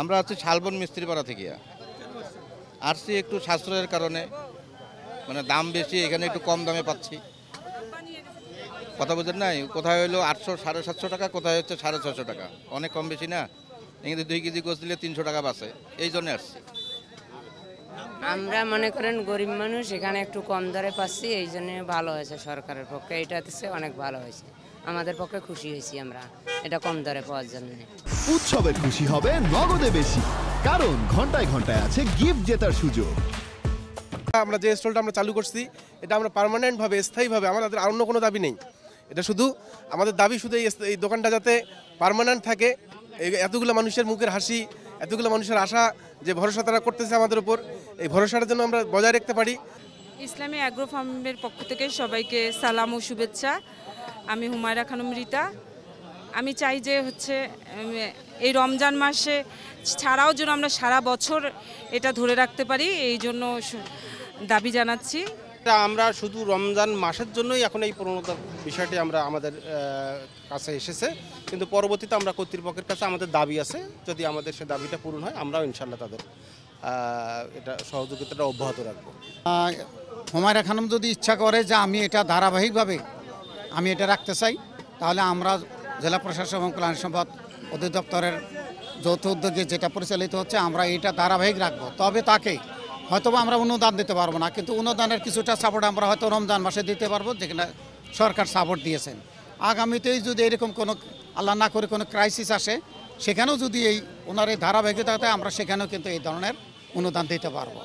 আমরা আছি শালবন মিস্ত্রিপাড়া থেকে আসছি একটু সাশ্রয়ের কারণে, মানে দাম বেশি, এখানে একটু কম দামে পাচ্ছি। কথা বুঝেন নাই, কোথায় হলো 800 750 টাকা, কোথায় হচ্ছে 650 টাকা, অনেক কম বেশি না। কিন্তু 2 কেজি গোছ দিলে 300 টাকা বাঁচে, এই জন্য আসছি। আমরা মনে করেন গরিব মানুষ, এখানে একটু কম দরে পাচ্ছি, এই জন্য ভালো হয়েছে। সরকারের পক্ষে এটাতে অনেক ভালো হয়েছে, আমাদের পক্ষে খুশি হয়েছি আমরা এটা কম দরে পাওয়ার জন্য। উৎসবে খুশি হবে নগদে বেশি, কারণ ঘন্টায় ঘন্টায় আছে গিফট জেতার সুযোগ। আমরা যে স্টলটা আমরা চালু করছি, এটা আমরা পার্মানেন্টভাবে, স্থায়ীভাবে, আমাদের আর অন্য কোনো দাবি নেই। এটা শুধু আমাদের দাবি, শুধু এই দোকানটা যাতে পার্মানেন্ট থাকে। এতগুলো মানুষের মুখের হাসি, এতগুলো মানুষের আশা, যে ভরসা তারা করতেছে আমাদের উপর, এই ভরসাটার জন্য আমরা বজায় রাখতে পারি। ইসলামী অ্যাগ্রো ফার্মের পক্ষ থেকে সবাইকে সালাম ও শুভেচ্ছা। আমি হুমায়রা খানম রিতা। আমি চাই যে এই রমজান মাসে ছাড়াও যেন আমরা সারা বছর এটা ধরে রাখতে পারি, এই জন্য দাবি জানাচ্ছি। আমরা শুধু রমজান মাসের জন্যই এখন এই প্রণোদনার বিষয়টি আমাদের কাছে এসেছে, কিন্তু পরবর্তীতে আমরা কর্তৃপক্ষের কাছে আমাদের দাবি আছে, যদি আমাদের সে দাবিটা পূরণ হয় আমরাও ইনশাল্লাহ তাদের এটা সহযোগিতাটা অব্যাহত রাখবো। হুমায়রা খানম যদি ইচ্ছা করে যে আমি এটা ধারাবাহিকভাবে আমি এটা রাখতে চাই, তাহলে আমরা জেলা প্রশাসন এবং কল্যাণ সম্পদ অধিদপ্তরের যৌথ উদ্যোগে যেটা পরিচালিত হচ্ছে, আমরা এটা ধারাবাহিক রাখবো। তবে তাকে হয়তোবা আমরা অনুদান দিতে পারবো না, কিন্তু অনুদানের কিছুটা সাপোর্ট আমরা হয়তো রমজান মাসে দিতে পারবো, যেখানে সরকার সাপোর্ট দিয়েছেন। আগামীতেই যদি এরকম কোনো আল্লাহ না করে কোনো ক্রাইসিস আসে, সেখানেও যদি ওনার এই ধারাবাহিকতাতে আমরা সেখানেও কিন্তু এই ধরনের অনুদান দিতে পারবো।